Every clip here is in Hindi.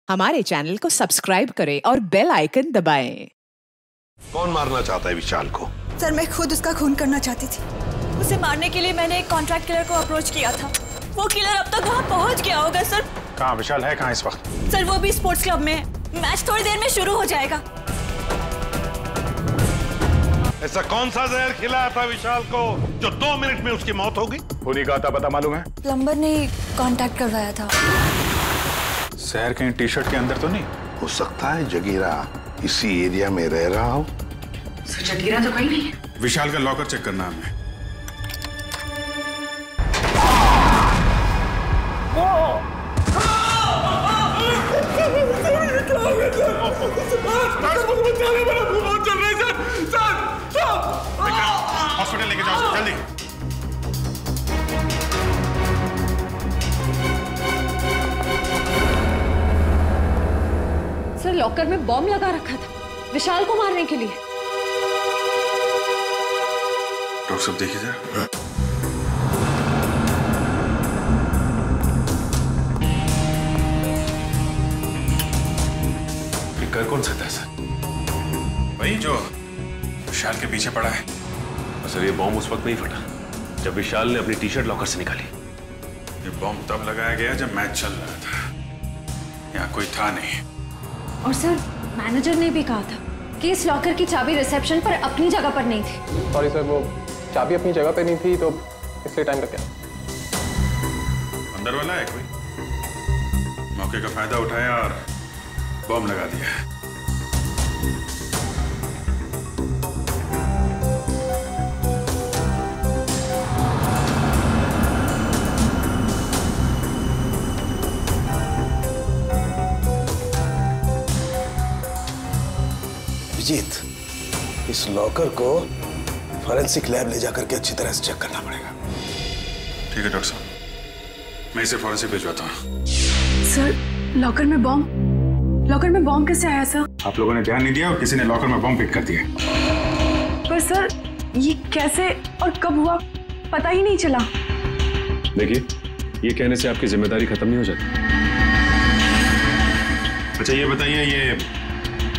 हमारे चैनल को सब्सक्राइब करें और बेल आइकन दबाएं। कौन मारना चाहता है विशाल को? सर, मैं खुद उसका खून करना चाहती थी। उसे मारने के लिए मैंने एक कॉन्ट्रैक्ट किलर को अप्रोच किया था। वो किलर अब तक वहाँ पहुँच गया होगा सर। कहाँ विशाल है? कहाँ इस वक्त? सर, वो भी स्पोर्ट्स क्लब में है। मैच थोड़ी देर में शुरू हो जाएगा। ऐसा कौन सा जहर खिलाया था विशाल को जो 2 मिनट में उसकी मौत हो गई? उन्हीं का था, पता मालूम है? प्लम्बर ने कांटेक्ट करवाया था। शहर के टी शर्ट के अंदर तो नहीं हो सकता है जगीरा इसी एरिया में रह रहा हो। सर, जगीरा तो कहीं नहीं है। विशाल का लॉकर चेक करना हमें। हॉस्पिटल लेके जाओ जल्दी। सर, लॉकर में बॉम्ब लगा रखा था विशाल को मारने के लिए। डॉक्टर साहब देखिए जरा। ये कर कौन सकता है सर? वही जो विशाल के पीछे पड़ा है। सर, ये बॉम्ब उस वक्त नहीं फटा जब विशाल ने अपनी टी शर्ट लॉकर से निकाली। ये बॉम्ब तब लगाया गया जब मैच चल रहा था। यहाँ कोई था नहीं। और सर, मैनेजर ने भी कहा था कि इस लॉकर की चाबी रिसेप्शन पर अपनी जगह पर नहीं थी। सॉरी सर, वो चाबी अपनी जगह पे नहीं थी तो इसलिए टाइम लग गया। अंदर वाला है कोई? मौके का फायदा उठाया और बॉम्ब लगा दिया। विजीत, इस लॉकर को फॉरेंसिक लैब ले जाकर के अच्छी तरह से चेक करना पड़ेगा। ठीक है डॉक्टर साहब, मैं इसे फॉरेंसिक भिजवाता हूँ। सर, लॉकर में बॉम्ब कैसे आया सर? आप लोगों ने ध्यान नहीं दिया और किसी ने लॉकर में बॉम्ब फिट कर दिया। पर सर, ये कैसे और कब हुआ पता ही नहीं चला। देखिए, ये कहने से आपकी जिम्मेदारी खत्म नहीं हो जाती। अच्छा ये बताइए, ये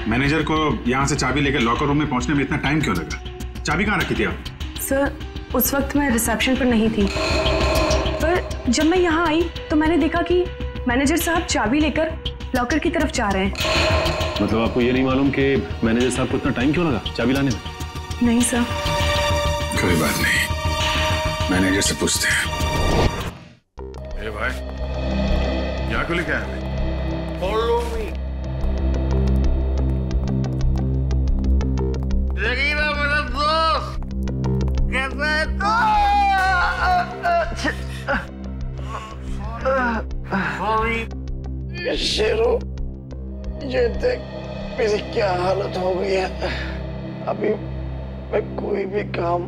मैनेजर को यहाँ से चाबी लेकर लॉकर रूम में पहुंचने में इतना टाइम क्यों लगा? चाबी कहाँ रखी थी आप? सर, उस वक्त मैं रिसेप्शन पर नहीं थी, पर जब मैं यहाँ आई तो मैंने देखा कि मैनेजर साहब चाबी लेकर लॉकर की तरफ जा रहे हैं। मतलब आपको ये नहीं मालूम कि मैनेजर साहब को इतना टाइम क्यों लगा चाबी लाने में? नहीं सर। कोई बात नहीं, मैनेजर से पूछते हैं। ए भाई, यहाँ को लेके आए? Follow me. जगीरा मेरा दोस्त, कैसा है तू? शेरो, ये देख मेरी क्या हालत हो गई है। अभी मैं कोई भी काम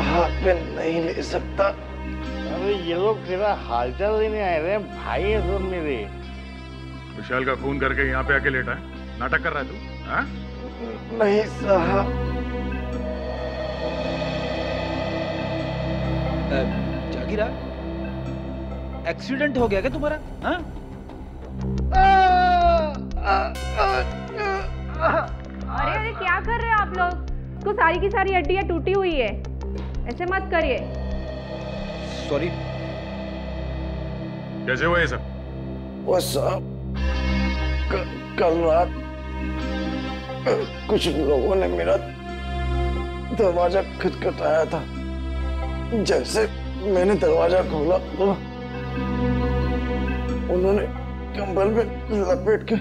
हाथ में नहीं ले सकता। अरे ये लोग तेरा हालचाल लेने आए रहे भाई है सब मेरे। विशाल का खून करके यहाँ पे आके लेटा है, नाटक कर रहा है तू? हाँ? नहीं साहब। जागीरा, एक्सीडेंट हो गया क्या तुम्हारा? हाँ? अरे अरे क्या कर रहे हो आप लोग? उसको सारी की सारी हड्डियां टूटी हुई है, ऐसे मत करिए। सॉरी। कैसे हुआ ये सब? वो साहब, कल रात कुछ लोगों ने मेरा दरवाजा खटखटाया था। जैसे मैंने दरवाजा खोला तो उन्होंने कंबल में लपेट के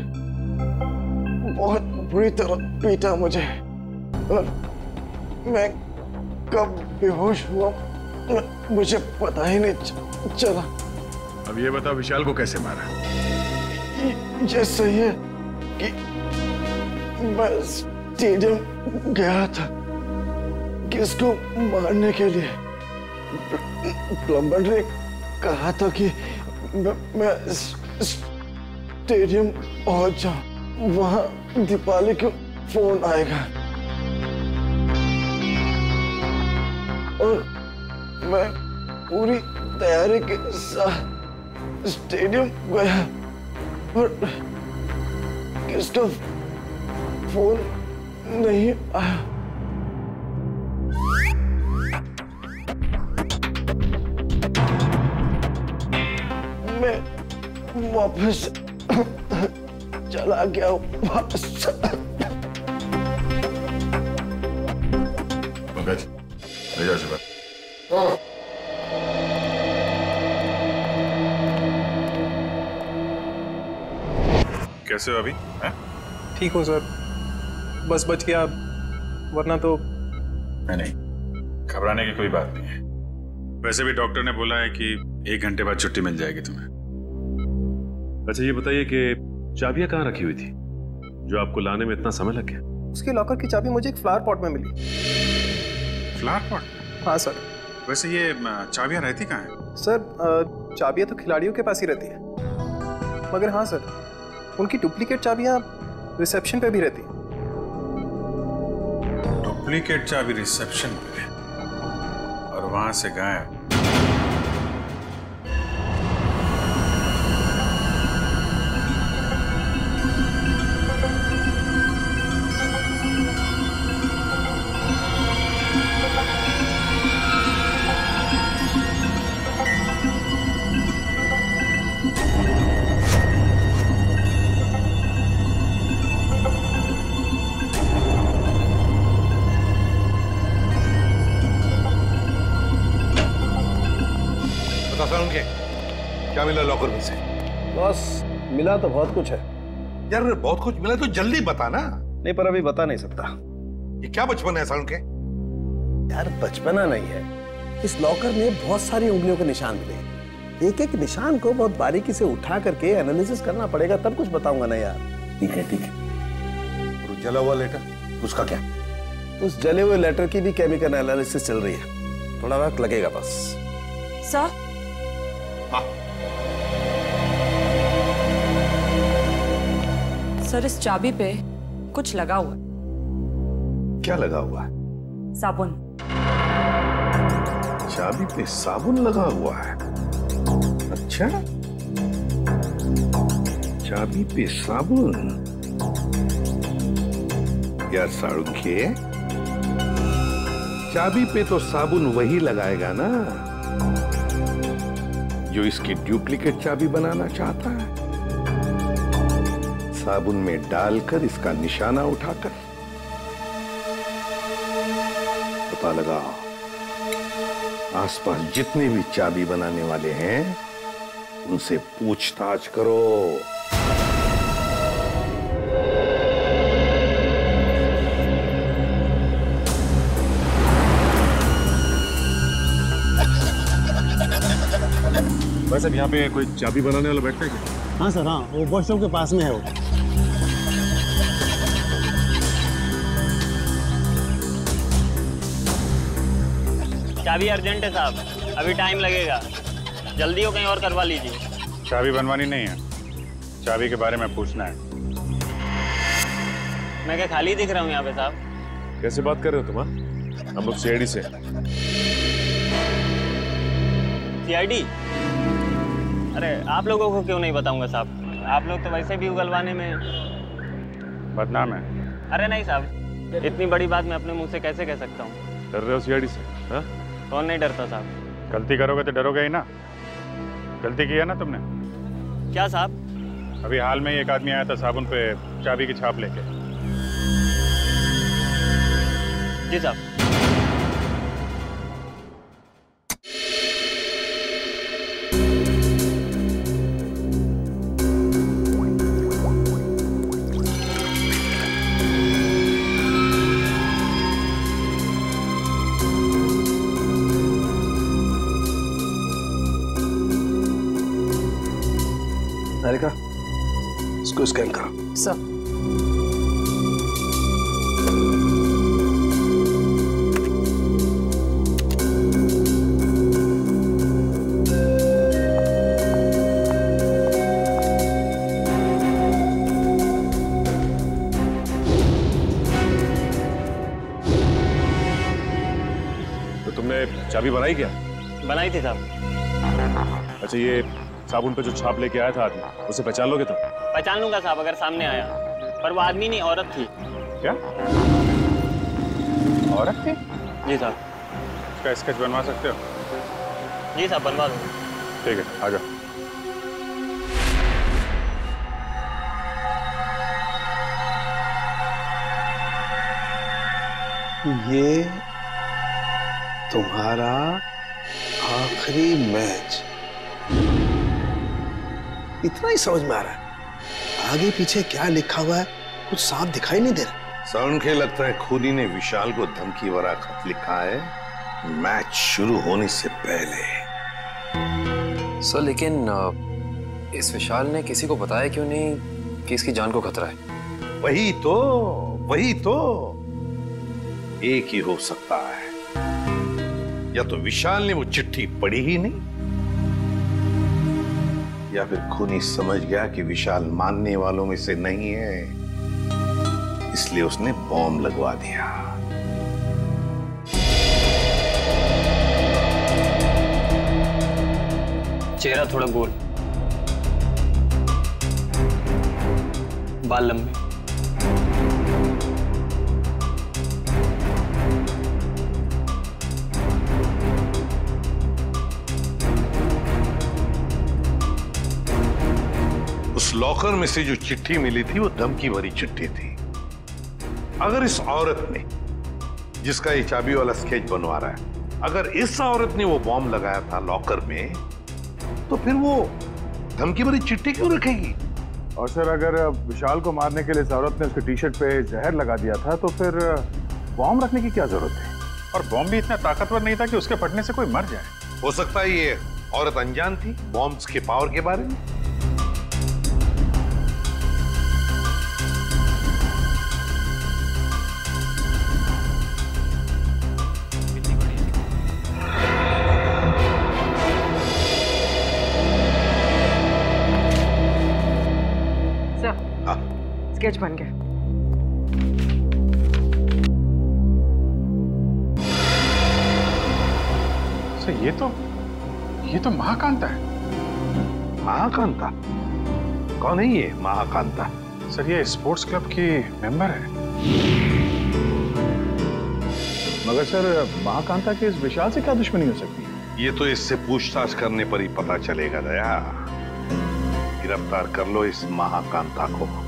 बहुत बुरी तरह पीटा मुझे और मैं कब बेहोश हुआ मुझे पता ही नहीं चला। अब ये बताओ, विशाल को कैसे मारा? ये सही है कि मैं स्टेडियम गया था किसको मारने के लिए। प्लम्बर ने कहा था कि मैं स्टेडियम पहुंच जाऊं, वहां दीपाली को फोन आएगा और मैं पूरी तैयारी के साथ स्टेडियम गया और इसका फोन नहीं आया। मैं वापस चला गया वापस। पंकज ले जाओ शिवा। कैसे हो अभी? ठीक हूँ सर, बस बच गया, वरना तो नहीं, घबराने की कोई बात नहीं है। वैसे भी डॉक्टर ने बोला है कि 1 घंटे बाद छुट्टी मिल जाएगी तुम्हें। अच्छा ये बताइए कि चाबियां कहाँ रखी हुई थी जो आपको लाने में इतना समय लग गया? उसके लॉकर की चाबी मुझे एक फ्लावर पॉट में मिली। Flower pot? हाँ सर। वैसे ये चाबियां रहती कहाँ हैं? सर चाबियां तो खिलाड़ियों के पास ही रहती है, मगर हाँ सर, उनकी डुप्लीकेट चाबियां रिसेप्शन पे भी रहती है। डुप्लीकेट चाबी रिसेप्शन पे और वहां से गायब? क्या मिला लॉकर में से? बॉस मिला तो बहुत कुछ है यार। बहुत कुछ मिला तो जल्दी बता ना। नहीं पर अभी बता नहीं सकता। ये क्या बचपन है सालू के? यार बचपना नहीं है, इस लॉकर में बहुत सारी उंगलियों के निशान मिले। एक एक निशान को बहुत बारीकी से उठा करके एनालिसिस करना पड़ेगा, तब कुछ बताऊंगा ना यार। ठीक है ठीक है। और जला हुआ लेटर उसका क्या? उस जले हुए लेटर की भी केमिकल एनालिसिस चल रही है, थोड़ा वक्त लगेगा बस। सर सर, इस चाबी पे कुछ लगा हुआ है। क्या लगा हुआ है? साबुन। चाबी पे साबुन लगा हुआ है? अच्छा, चाबी पे साबुन। यार साळुंखे, चाबी पे तो साबुन वही लगाएगा ना जो इसकी डुप्लीकेट चाबी बनाना चाहता है। साबुन में डालकर इसका निशाना उठाकर पता लगाओ आसपास जितने भी चाबी बनाने वाले हैं उनसे पूछताछ करो। वैसे यहाँ पे कोई चाबी बनाने वाला बैठता है क्या? हाँ सर, हाँ, वो वॉशरूम के पास में है वो। चाबी अर्जेंट है साहब, अभी टाइम लगेगा, जल्दी हो कहीं और करवा लीजिए। चाबी बनवानी नहीं है, चाबी के बारे में पूछना है। मैं क्या खाली दिख रहा हूँ यहाँ पे साहब? कैसे बात कर रहे हो तुम? हम लोग सीआईडी से। सीआईडी? अरे आप लोगों को क्यों नहीं बताऊंगा साहब, आप लोग तो वैसे भी उगलवाने में बदनाम है। अरे नहीं साहब, इतनी बड़ी बात मैं अपने मुंह से कैसे कह सकता हूँ? डर रहे हो सीआईडी से? हाँ? कौन नहीं डरता साहब? गलती करोगे तो डरोगे ही ना। गलती की है ना तुमने? क्या साहब? अभी हाल में ही एक आदमी आया था साबुन पे चाबी की छाप लेके। जी साहब। हारिका, इसको स्कैन करो। सर। तो तुमने चाबी बनाई क्या? बनाई थी साहब। अच्छा ये साबुन पे जो छाप लेके आया था आदमी, उसे पहचान लोगे तुम? पहचान लूंगा साहब अगर सामने आया। पर वो आदमी नहीं, औरत थी। क्या औरत थी? जी साहब। इसका स्केच बनवा सकते हो? जी साहब, बनवा दो। ठीक है, आ जाओ। ये तुम्हारा आखिरी मैच, इतना ही समझ में आ रहा है। आगे पीछे क्या लिखा हुआ है कुछ साफ दिखाई नहीं दे रहा। सर, के लगता है खूनी ने विशाल को धमकी भरा खत लिखा है मैच शुरू होने से पहले। सर लेकिन इस विशाल ने किसी को बताया क्यों नहीं कि इसकी जान को खतरा है? वही तो एक ही हो सकता है, या तो विशाल ने वो चिट्ठी पढ़ी ही नहीं, या फिर खूनी समझ गया कि विशाल मानने वालों में से नहीं है, इसलिए उसने बॉम्ब लगवा दिया। चेहरा थोड़ा गोल, बाल लंबे, उस लॉकर में से जो चिट्ठी मिली थी वो धमकी भरी चिट्ठी थी। अगर इस औरत ने, जिसका ये चाबी वाला स्केच बनवा रहा है, अगर इस औरत ने वो बॉम्ब लगाया था लॉकर में, तो फिर वो धमकी भरी चिट्ठी क्यों रखेगी? और सर अगर विशाल को मारने के लिए इस औरत ने उसके टी शर्ट पे जहर लगा दिया था तो फिर बॉम्ब रखने की क्या जरूरत थी? और बॉम्ब भी इतना ताकतवर नहीं था कि उसके फटने से कोई मर जाए। हो सकता है ये औरत अनजान थी बॉम्ब्स के पावर के बारे में। स्केच बन गया। सर ये तो महाकांता है। महाकांता? कौन है ये महाकांता? सर ये स्पोर्ट्स क्लब की मेंबर है। मगर सर महाकांता के इस विशाल से क्या दुश्मनी हो सकती है? ये तो इससे पूछताछ करने पर ही पता चलेगा दया। गिरफ्तार कर लो इस महाकांता को।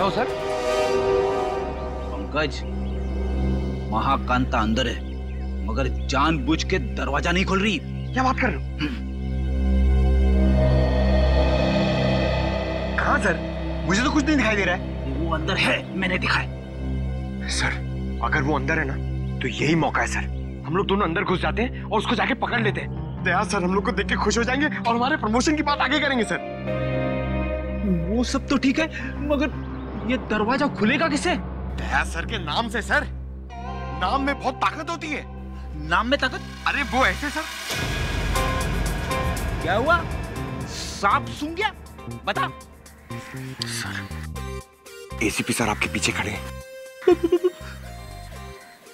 सर पंकज, महाकांता अंदर है मगर जानबूझ के दरवाजा नहीं खोल रही। क्या बात कर रहे हो? कहाँ सर? मुझे तो कुछ नहीं दिखाई दे रहा है। वो अंदर है, मैंने दिखाया। सर अगर वो अंदर है ना तो यही मौका है सर। हम लोग दोनों अंदर घुस जाते हैं और उसको जाके पकड़ लेते हैं। दया सर हम लोग को देख के खुश हो जाएंगे और हमारे प्रमोशन की बात आगे करेंगे सर। वो सब तो ठीक है मगर ये दरवाजा खुलेगा किसे? दया सर के नाम से सर। नाम में बहुत ताकत होती है। नाम में ताकत? अरे वो ऐसे सर। क्या हुआ? सांप सूंघ गया? बता। सर एसीपी सर आपके पीछे खड़े हैं।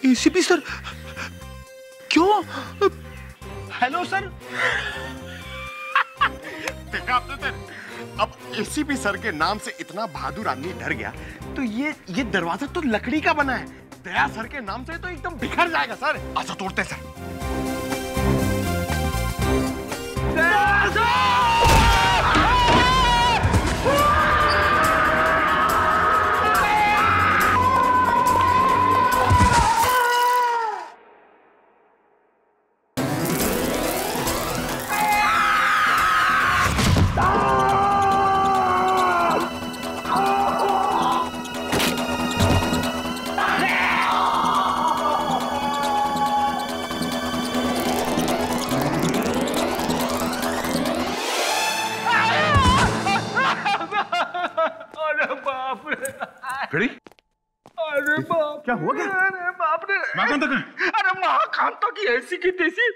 ACP sir? क्यों? Hello sir. देखा आपने सर, अब एसीपी सर के नाम से इतना बहादुर आदमी डर गया तो ये दरवाजा तो लकड़ी का बना है। दया सर के नाम से तो एकदम बिखर जाएगा सर। अच्छा तोड़ते हैं सर। महाकांता कहाँ? अरे महाकांता की ऐसी की तैसी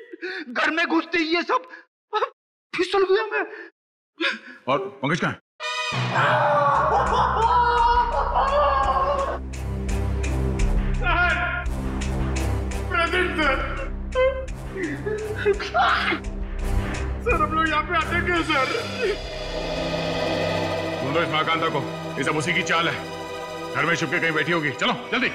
घर में घुसते ही ये सब फिसल गया मैं। और पंकज कहाँ? प्रेजेंट सर हम लोग यहाँ पे आते क्यों सर? ढूंढो इस महाकांता को, ये सब उसी की चाल है। घर में छुप के कहीं बैठी होगी, चलो जल्दी।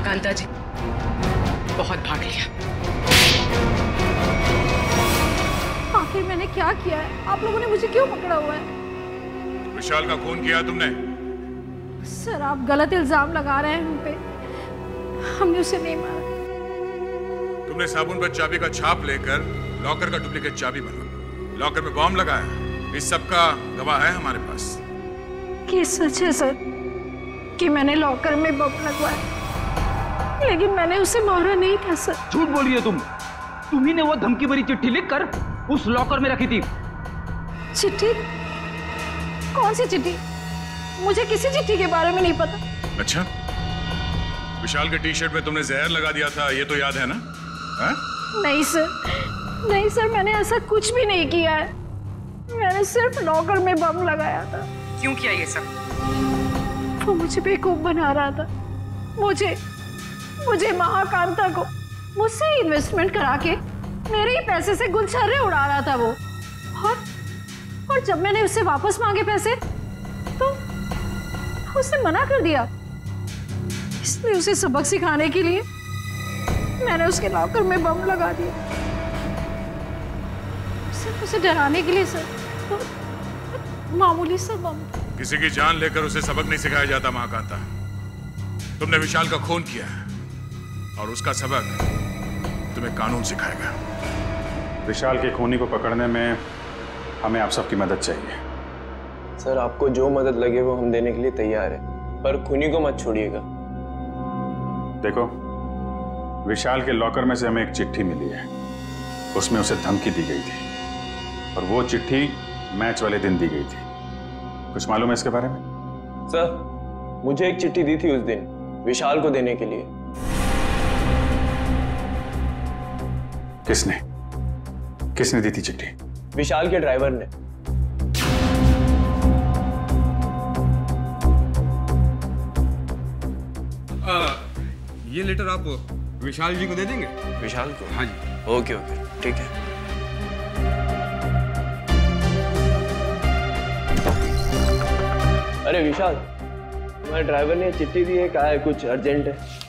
कांता जी बहुत भाग लिया। आखिर मैंने क्या किया है? आप लोगों ने मुझे क्यों पकड़ा हुआ है? विशाल का खून किया तुमने? सर आप गलत इल्जाम लगा रहे हैं हम पे। हमने उसे नहीं मारा। तुमने साबुन पर चाबी का छाप लेकर लॉकर का डुप्लीकेट चाबी बना, लॉकर में बॉम्ब लगाया। इस सब का गवाह है हमारे पास। ये सच है सर कि मैंने लॉकर में बम लगवाया, लेकिन मैंने उसे मारा नहीं था सर। झूठ बोलिए तुम ही ने वो धमकी भरी चिट्ठी लिखकर उस लॉकर में रखी थी। चिट्ठी? कौन सी चिट्ठी? मुझे किसी चिट्ठी के बारे में नहीं पता। अच्छा, विशाल के टी शर्ट में तुमने जहर लगा दिया था, ये तो याद है ना? हा? नहीं सर मैंने ऐसा कुछ भी नहीं किया है। मैंने सिर्फ लॉकर में बम लगाया था। क्यों किया ये सब? वो मुझे बेवकूफ बना रहा था। मुझे महाकांता को मुझसे इन्वेस्टमेंट करा के मेरे ही पैसे से गुलछर्रे उड़ा रहा था वो। और जब मैंने उससे वापस मांगे पैसे तो उसने मना कर दिया। इसलिए उसे सबक सिखाने के लिए मैंने उसके लॉकर में बम लगा दिया। सिर्फ उसे डराने के लिए सर, तो मामूली सा बम। किसी की जान लेकर उसे सबक नहीं सिखाया जाता महाकांता। तुमने विशाल का खून किया है और उसका सबक तुम्हें कानून सिखाएगा। विशाल के खूनी को पकड़ने में हमें आप सबकी मदद चाहिए। सर आपको जो मदद लगे वो हम देने के लिए तैयार है, पर खूनी को मत छोड़िएगा। देखो, विशाल के लॉकर में से हमें एक चिट्ठी मिली है, उसमें उसे धमकी दी गई थी और वो चिट्ठी मैच वाले दिन दी गई थी। कुछ मालूम है इसके बारे में? सर मुझे एक चिट्ठी दी थी उस दिन विशाल को देने के लिए। किसने दी थी चिट्ठी? विशाल के ड्राइवर ने। ये लेटर आप विशाल जी को दे देंगे? विशाल को? हाँ जी। ओके ठीक है। अरे विशाल, तुम्हारे ड्राइवर ने चिट्ठी दी है, कहा है कुछ अर्जेंट है।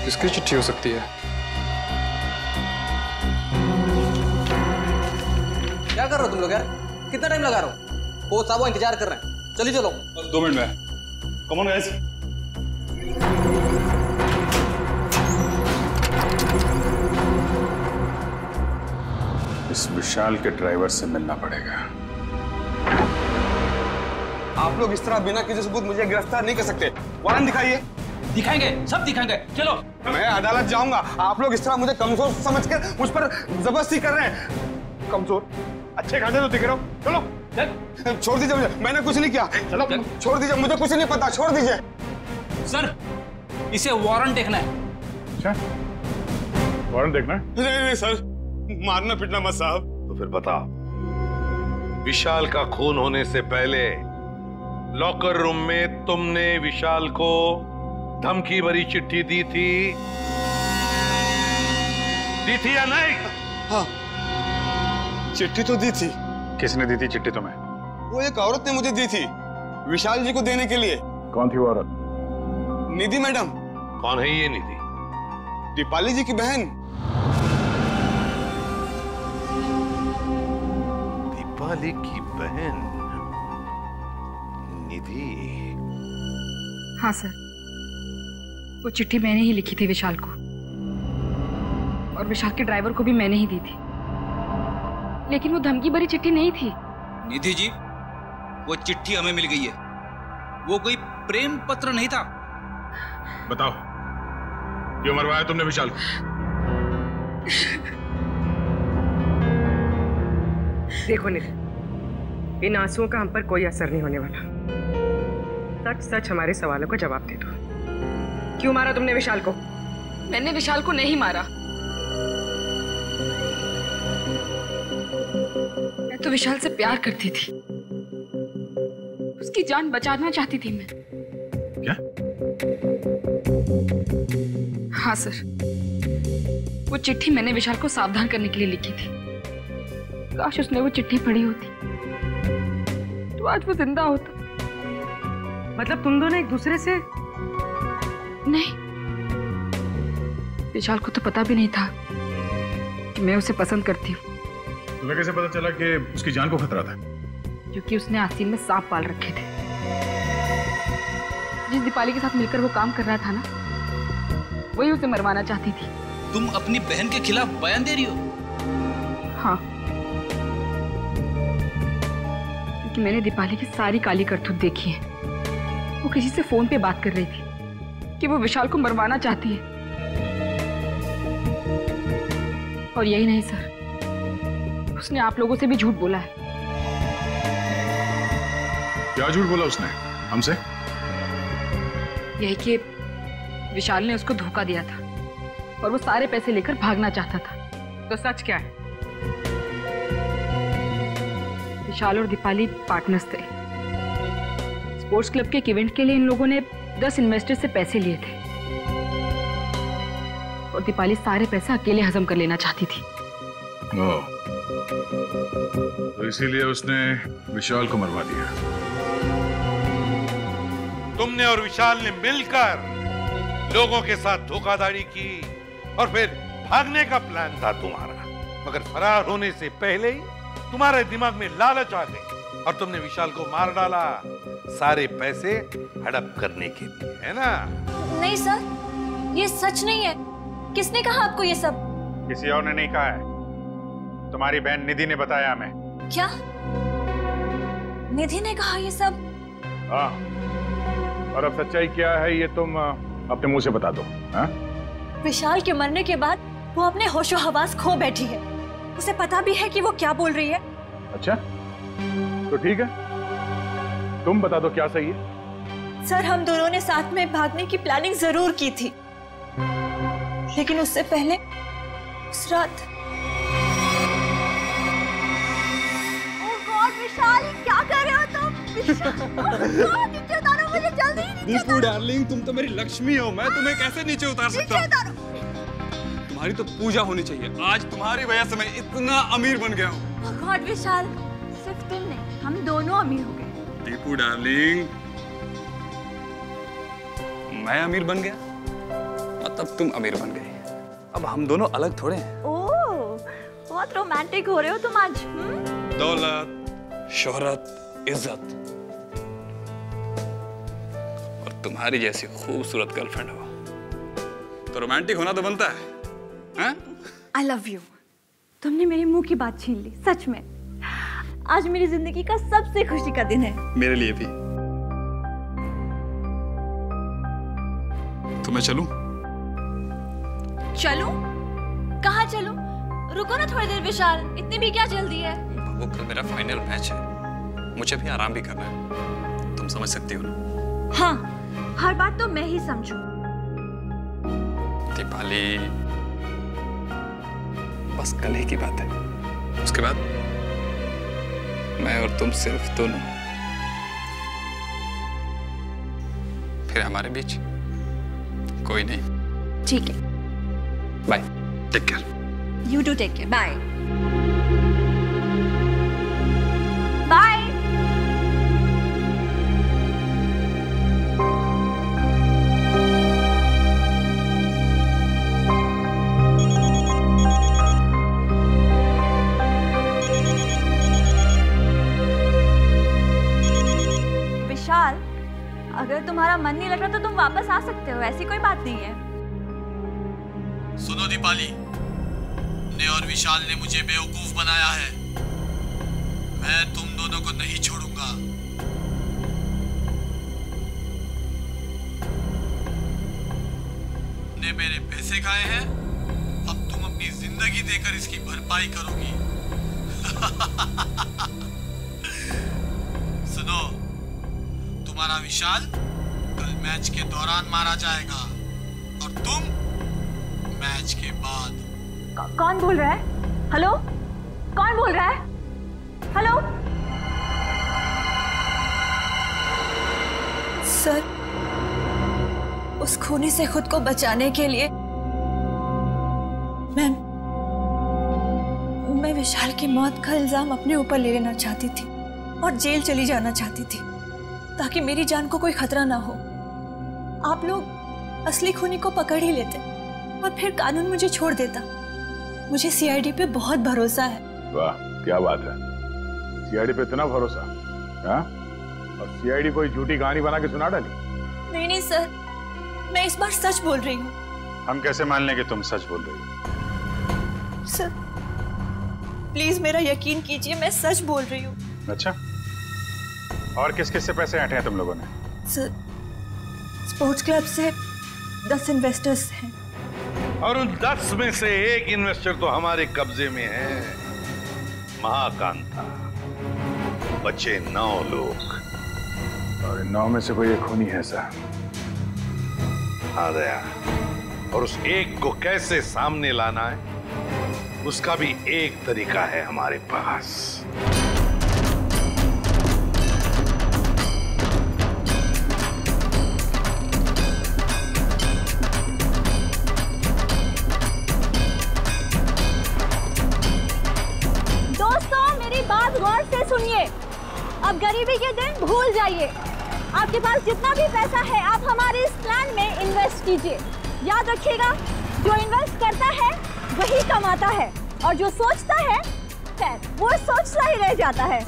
किसकी चिट्ठी हो सकती है? क्या कर रहे हो तुम लोग यार? कितना टाइम लगा रहे हो? कोच साहब इंतजार कर रहे हैं, चलिए चलो। बस 2 मिनट में। Come on guys. इस विशाल के ड्राइवर से मिलना पड़ेगा। आप लोग इस तरह बिना किसी सबूत मुझे गिरफ्तार नहीं कर सकते। वारंट दिखाइए। दिखाएंगे, सब दिखाएंगे, चलो। मैं अदालत जाऊंगा। आप लोग इस तरह मुझे कमजोर समझकर मुझ पर जबरदस्ती कर रहे हैं। कमजोर? अच्छे खाते तो दिख रहे हो। चलो छोड़ दीजिए मुझे, मैंने कुछ नहीं किया। चलो छोड़ दीजिए, मुझे कुछ नहीं पता, छोड़ दीजिए। सर इसे वारंट देखना है। अच्छा, वारंट देखना है? नहीं सर, मारना पीटना मत साहब। तो फिर बता, विशाल का खून होने से पहले लॉकर रूम में तुमने विशाल को धमकी भरी चिट्ठी दी थी या नहीं? हाँ, चिट्ठी तो दी थी। किसने दी थी चिट्ठी तुम्हें? वो एक औरत ने मुझे दी थी विशाल जी को देने के लिए। कौन थी वो औरत? निधि मैडम। कौन है ये निधि? दीपाली जी की बहन। दीपाली की बहन निधि? हाँ सर, वो चिट्ठी मैंने ही लिखी थी विशाल को, और विशाल के ड्राइवर को भी मैंने ही दी थी, लेकिन वो धमकी भरी चिट्ठी नहीं थी। निधि जी, वो चिट्ठी हमें मिल गई है, वो कोई प्रेम पत्र नहीं था। बताओ, क्यों मरवाया तुमने विशाल को? देखो निधि, इन आंसुओं का हम पर कोई असर नहीं होने वाला। सच सच हमारे सवालों का जवाब दे दो। क्यों मारा तुमने विशाल को? मैंने विशाल को नहीं मारा। मैं तो विशाल से प्यार करती थी, उसकी जान बचाना चाहती थी मैं। क्या? हाँ सर, वो चिट्ठी मैंने विशाल को सावधान करने के लिए लिखी थी। काश उसने वो चिट्ठी पढ़ी होती तो आज वो जिंदा होता। मतलब तुम दोनों एक दूसरे से? नहीं, विशाल को तो पता भी नहीं था कि मैं उसे पसंद करती हूँ। तुम्हें कैसे पता चला कि उसकी जान को खतरा था? क्योंकि उसने आस्तीन में सांप पाल रखे थे। जिस दीपाली के साथ मिलकर वो काम कर रहा था ना, वही उसे मरवाना चाहती थी। तुम अपनी बहन के खिलाफ बयान दे रही हो? हाँ, क्योंकि मैंने दीपाली की सारी काली करतूत देखी है। वो किसी से फोन पे बात कर रही थी कि वो विशाल को मरवाना चाहती है। और यही नहीं सर, उसने आप लोगों से भी झूठ बोला है। क्या झूठ बोला उसने हमसे? यही कि विशाल ने उसको धोखा दिया था और वो सारे पैसे लेकर भागना चाहता था। तो सच क्या है? विशाल और दीपाली पार्टनर्स थे। स्पोर्ट्स क्लब के एक इवेंट के लिए इन लोगों ने 10 इन्वेस्टर से पैसे लिए थे और दीपाली सारे पैसे अकेले हजम कर लेना चाहती थी। तो इसीलिए उसने विशाल को मरवा दिया। तुमने और विशाल ने मिलकर लोगों के साथ धोखाधड़ी की और फिर भागने का प्लान था तुम्हारा, मगर फरार होने से पहले ही तुम्हारे दिमाग में लालच आ गई और तुमने विशाल को मार डाला, सारे पैसे हड़प करने के लिए, है ना? नहीं सर, ये सच नहीं है। किसने कहा आपको ये सब? किसी और ने नहीं कहा है, तुम्हारी बहन निधि ने बताया हमें। क्या? निधि ने कहा ये सब? हाँ, और अब सच्चाई क्या है ये तुम अपने मुंह से बता दो। हाँ? विशाल के मरने के बाद वो अपने होशो हवास खो बैठी है। उसे पता भी है कि वो क्या बोल रही है। अच्छा, तो ठीक है, तुम बता दो क्या सही है। सर, हम दोनों ने साथ में भागने की प्लानिंग जरूर की थी, लेकिन उससे पहले उस रात। ओह गॉड विशाल, क्या कर रहे हो तुम? नीचे उतारो मुझे जल्दी। दीपू डार्लिंग, तुम तो मेरी लक्ष्मी हो, मैं तुम्हें कैसे नीचे उतार सकता हूँ? तुम्हारी तो पूजा होनी चाहिए। आज तुम्हारी वजह से मैं इतना अमीर बन गया हूँ। ओह गॉड विशाल, सिर्फ तुम नहीं, हम दोनों अमीर हो गए। दीपू डार्लिंग, मैं अमीर बन गया मतलब तुम अमीर बन गई। अब हम दोनों अलग थोड़े हैं। ओह, बहुत रोमांटिक हो रहे हो तुम आज। दौलत, शोहरत, इज्जत और तुम्हारी जैसी खूबसूरत गर्लफ्रेंड हो तो रोमांटिक होना तो बनता है। I love you. तुमने मेरे मुंह की बात छीन ली, सच में। आज मेरी जिंदगी का सबसे खुशी का दिन है। मेरे लिए भी। तो मैं चलूं? चलूं? कहाँ चलूं? रुको ना थोड़ी देर विशाल, इतनी भी क्या जल्दी है? वो कल मेरा फाइनल मैच है, मुझे भी आराम भी करना है, तुम समझ सकती हो ना? हाँ, हर बात तो मैं ही समझूं। दीपाली, बस कल ही की बात है, उसके बाद मैं और तुम सिर्फ दोनों। फिर हमारे बीच कोई नहीं। ठीक है, bye, take care. You do take care, bye bye. Vishal, अगर तुम्हारा मन नहीं लग रहा तो तुम वापस आ सकते हो, ऐसी कोई बात नहीं है। सुनो दीपाली, ने और विशाल ने मुझे बेवकूफ बनाया है। मैं तुम दोनों को नहीं छोड़ूंगा। ने मेरे पैसे खाए हैं, अब तुम अपनी जिंदगी देकर इसकी भरपाई करोगी। सुनो, तुम्हारा विशाल कल मैच के दौरान मारा जाएगा और तुम मैच के बाद। कौन बोल रहा है? हेलो, कौन बोल रहा है? हेलो सर, उस खूनी से खुद को बचाने के लिए मैं विशाल की मौत का इल्जाम अपने ऊपर ले लेना चाहती थी और जेल चली जाना चाहती थी ताकि मेरी जान को कोई खतरा ना हो। आप लोग असली खूनी को पकड़ ही लेते और फिर कानून मुझे छोड़ देता। मुझे सीआईडी पे बहुत भरोसा है। वाह, क्या बात है, सीआईडी पे इतना भरोसा? हाँ? और सीआईडी कोई झूठी कहानी बना के सुना डाली? नहीं सर, मैं इस बार सच बोल रही हूँ। हम कैसे मान लें कि तुम सच बोल रही हो? सर प्लीज मेरा यकीन कीजिए, मैं सच बोल रही हूँ। अच्छा, और किस किस से पैसे ऐंठे हैं तुम लोगों ने? सर स्पोर्ट्स क्लब से 10 इन्वेस्टर्स हैं और उन 10 में से एक इन्वेस्टर तो हमारे कब्जे में है, महाकांता। बचे 9 लोग और इन 9 में से कोई एक खूनी है सर। आ गया, और उस एक को कैसे सामने लाना है उसका भी एक तरीका है हमारे पास। बात गौर से सुनिए, अब गरीबी के दिन भूल जाइए। आपके पास जितना भी पैसा है आप हमारे इस प्लान में इन्वेस्ट कीजिए। याद रखिएगा, जो इन्वेस्ट करता है वही कमाता है और जो सोचता है खैर वो सोचता ही रह जाता है।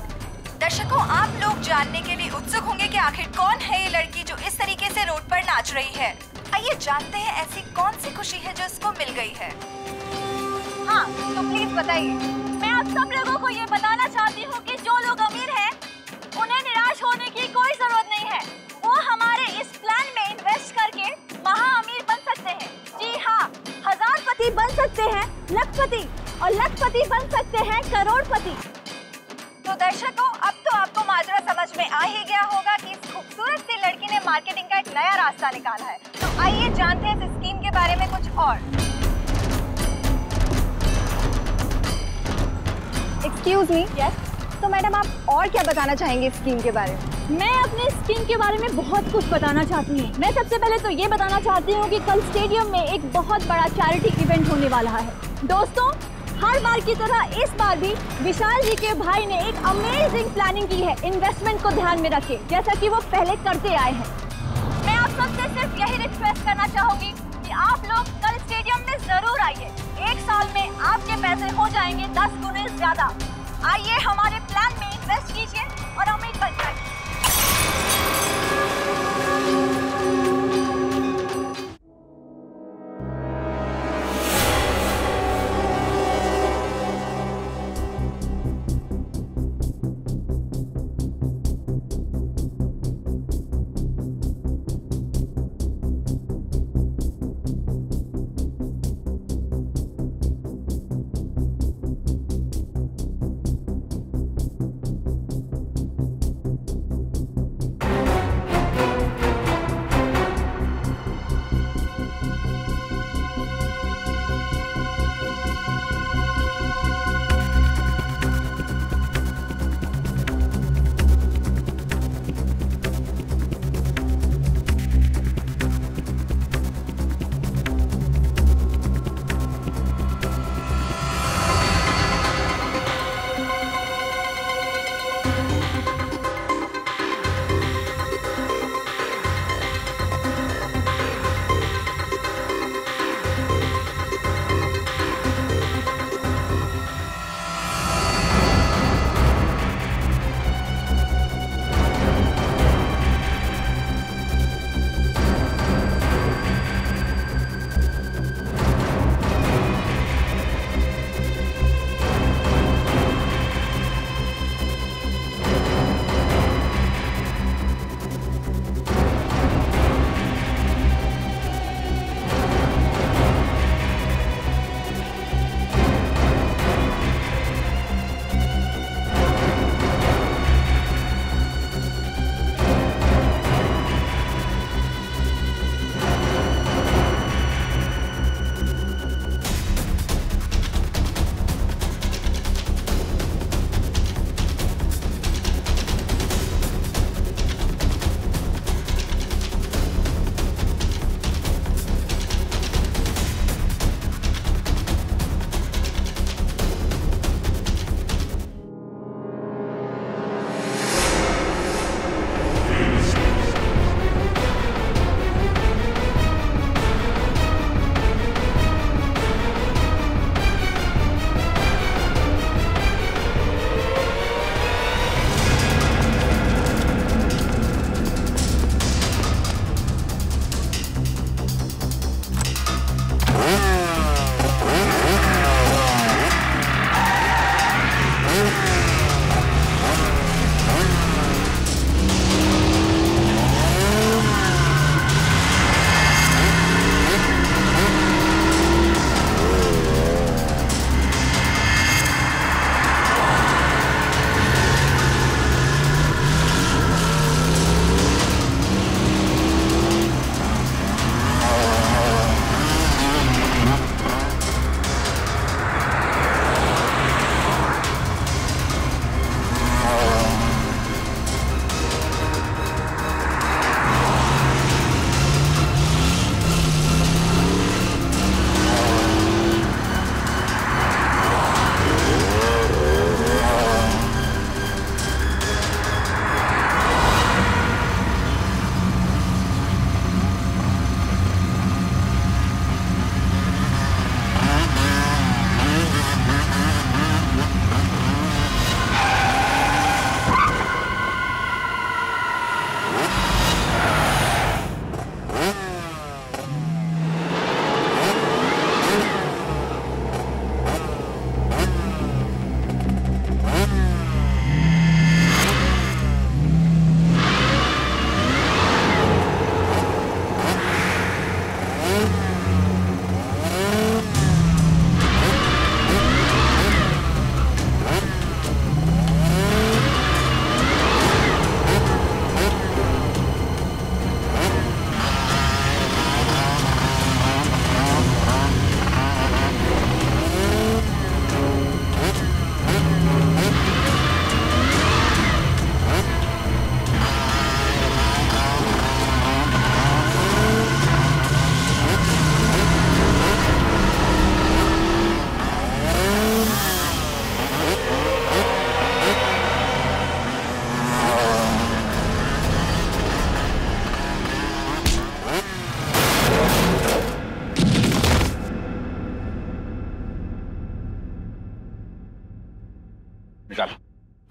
दर्शकों, आप लोग जानने के लिए उत्सुक होंगे कि आखिर कौन है ये लड़की जो इस तरीके से रोड पर नाच रही है। आइए जानते हैं ऐसी कौन सी खुशी है जो इसको मिल गई है। हाँ तो प्लीज बताइए। मैं आप सब लोगों को ये बताना चाहती हूँ कि जो लोग अमीर हैं उन्हें निराश होने की कोई जरूरत नहीं है। वो हमारे इस प्लान में इन्वेस्ट करके महा अमीर बन सकते हैं। जी हाँ, हजारपति बन सकते हैं लखपति, और लखपति बन सकते हैं करोड़पति। तो दर्शकों, अब तो आपको माजरा समझ में आ ही गया होगा कि इस खूबसूरत सी लड़की ने मार्केटिंग का एक नया रास्ता निकाला है। तो आइए जानते हैं इस स्कीम के बारे में कुछ और। Excuse me. यस, तो मैडम आप और क्या बताना चाहेंगे स्कीम के बारे में? मैं अपने स्कीम के बारे में बहुत कुछ बताना चाहती हूँ। मैं सबसे पहले तो ये बताना चाहती हूँ कि कल स्टेडियम में एक बहुत बड़ा चैरिटी इवेंट होने वाला है। दोस्तों, हर बार की तरह इस बार भी विशाल जी के भाई ने एक अमेजिंग प्लानिंग की है इन्वेस्टमेंट को ध्यान में रखे, जैसा कि वो पहले करते आए हैं। मैं आप सबसे सिर्फ यही रिक्वेस्ट करना चाहूंगी कि आप लोग कल स्टेडियम में जरूर आइए। 1 साल में आपके पैसे हो जाएंगे 10 गुने ज्यादा। आइए हमारे प्लान में इन्वेस्ट कीजिए और अमीर बन जाइए।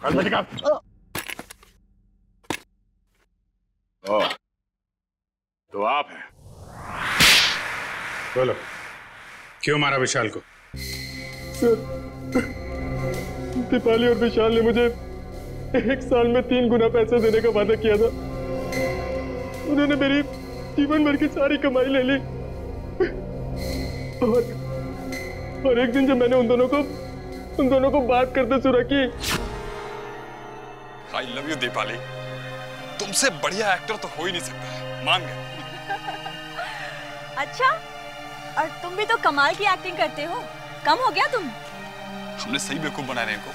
तो आप हैं। बोलो, क्यों मारा विशाल को? दीपाली और विशाल ने मुझे 1 साल में 3 गुना पैसे देने का वादा किया था। उन्होंने मेरी जीवन भर की सारी कमाई ले ली। और एक दिन जब मैंने उन दोनों को बात करते सुना कि आई लव यू दीपाली, तुमसे बढ़िया एक्टर तो हो ही नहीं सकता, मान गए। अच्छा, और तुम भी तो कमाल की एक्टिंग करते हो, कम हो गया तुम? हमने सही बेवकूफ बना रहे इनको।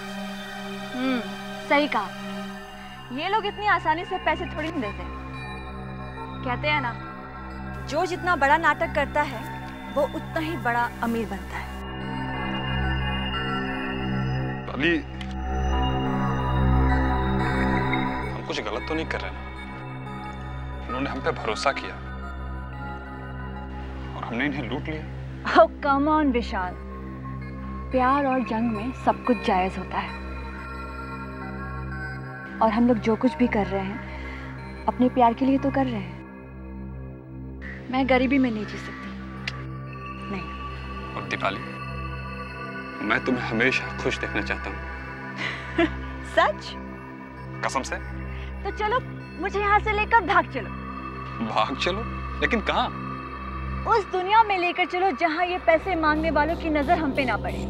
सही कहा। ये लोग इतनी आसानी से पैसे थोड़ी नहीं देते। कहते हैं ना, जो जितना बड़ा नाटक करता है वो उतना ही बड़ा अमीर बनता है। अली, हम कुछ गलत तो नहीं कर रहे ना? उन्होंने हम पे भरोसा किया और हमने इन्हें लूट लिया। Oh, come on, विशाल। प्यार और जंग में सब कुछ जायज होता है, और हम लोग जो कुछ भी कर रहे हैं अपने प्यार के लिए तो कर रहे हैं। मैं गरीबी में नहीं जी सकती, नहीं। और दीपाली, मैं तुम्हें हमेशा खुश देखना चाहता हूँ। सच? कसम से। तो चलो, मुझे यहाँ से लेकर भाग चलो। भाग चलो? लेकिन कहाँ? उस दुनिया में लेकर चलो जहाँ ये पैसे मांगने वालों की नजर हम पे ना पड़े।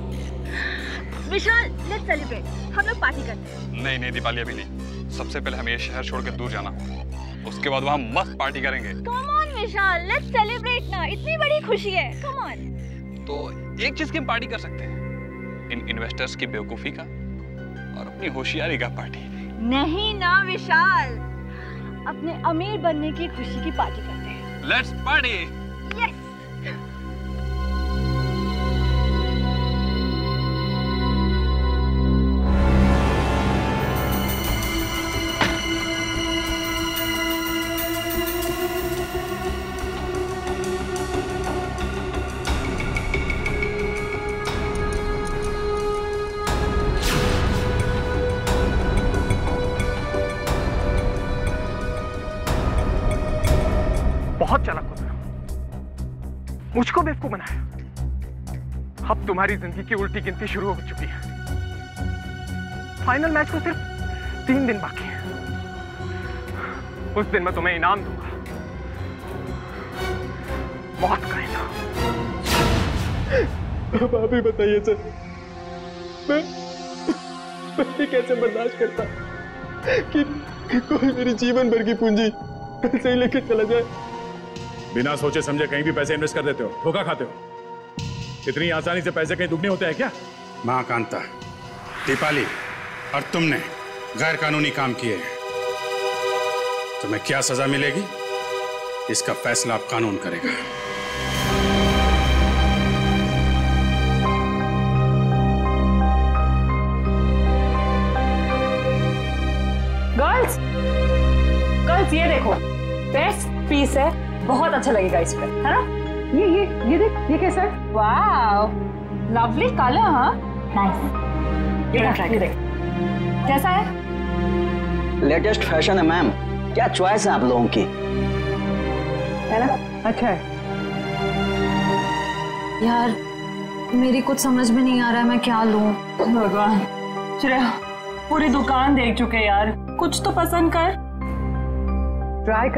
विशाल, लेट्स सेलिब्रेट। हम लोग पार्टी करते हैं। नहीं नहीं दीपाली, अभी नहीं। सबसे पहले हमें ये शहर छोड़कर दूर जाना होगा, उसके बाद वहाँ मस्त पार्टी करेंगे। Come on Vishal, let's celebrate ना, इतनी बड़ी खुशी है। Come on. तो एक चीज की हम पार्टी कर सकते हैं, इन इन्वेस्टर्स की बेवकूफी का और अपनी होशियारी का पार्टी। नहीं ना विशाल, अपने अमीर बनने की खुशी की पार्टी करते हैं। Let's party. यस। बहुत चालाक हो तुम, मुझको बेवकूफ बनाया। अब तुम्हारी जिंदगी की उल्टी गिनती शुरू हो चुकी है। फाइनल मैच को सिर्फ 3 दिन बाकी है। उस दिन मैं तुम्हें इनाम दूंगा, मौत का इनाम। अब आप ही बताइए सर, मैं कैसे बर्दाश्त करता कि कोई मेरी जीवन भर की पूंजी पैसे ही लेके चला जाए। बिना सोचे समझे कहीं भी पैसे इन्वेस्ट कर देते हो, धोखा खाते हो। इतनी आसानी से पैसे कहीं दुगने होते हैं क्या? मां कांता, दीपाली और तुमने गैर कानूनी काम किए हैं। तुम्हें क्या सजा मिलेगी, इसका फैसला अब कानून करेगा। गर्ल्स ये देखो, बेस्ट पीस है, बहुत अच्छा लगेगा इस पे, है ना? ये देख, ये कैसा है? Wow, lovely colour. हाँ, नाइस। ये ट्राई देख, कैसा है? लेटेस्ट फैशन है मैम, क्या चॉइस है आप लोगों की, है ना? अच्छा है यार, मेरी कुछ समझ में नहीं आ रहा है, मैं क्या लूं। भगवान, श्रेया पूरी दुकान देख चुके यार, कुछ तो पसंद कर। ट्राई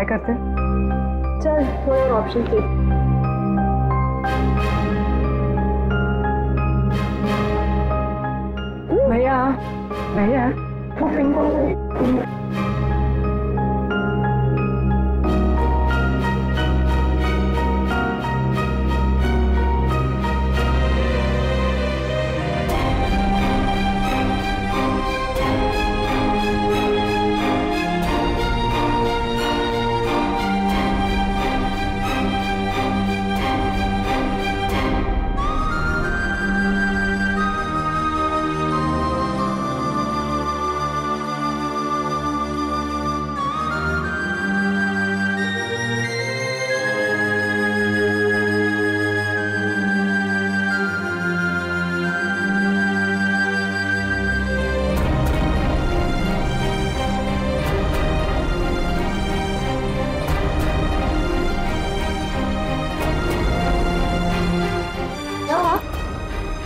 करते चल, थोड़ा और ऑप्शन देख। भैया वो पिंक वाला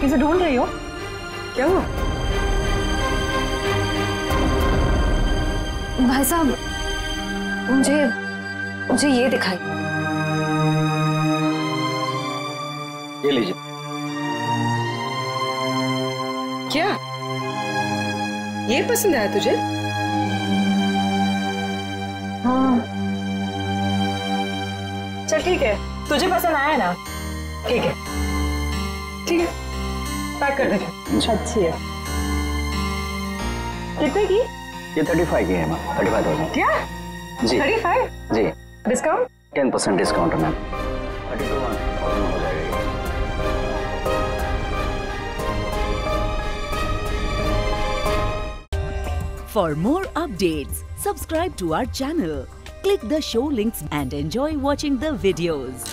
से ढूंढ रही हो? क्या हुआ? भाई साहब, मुझे ये दिखाई। ये लीजिए। क्या ये पसंद आया तुझे? हाँ। चल ठीक है, तुझे पसंद आया ना? ठीक है, ठीक है, पैक कर दे। अच्छी है। कितने की? ये 35 की है मैम, 35,000। क्या? जी 35? जी। डिस्काउंट? 10% डिस्काउंट है मैम। 32,000 हो जाएगा। For more updates, subscribe to our channel, click the show links and enjoy watching the videos.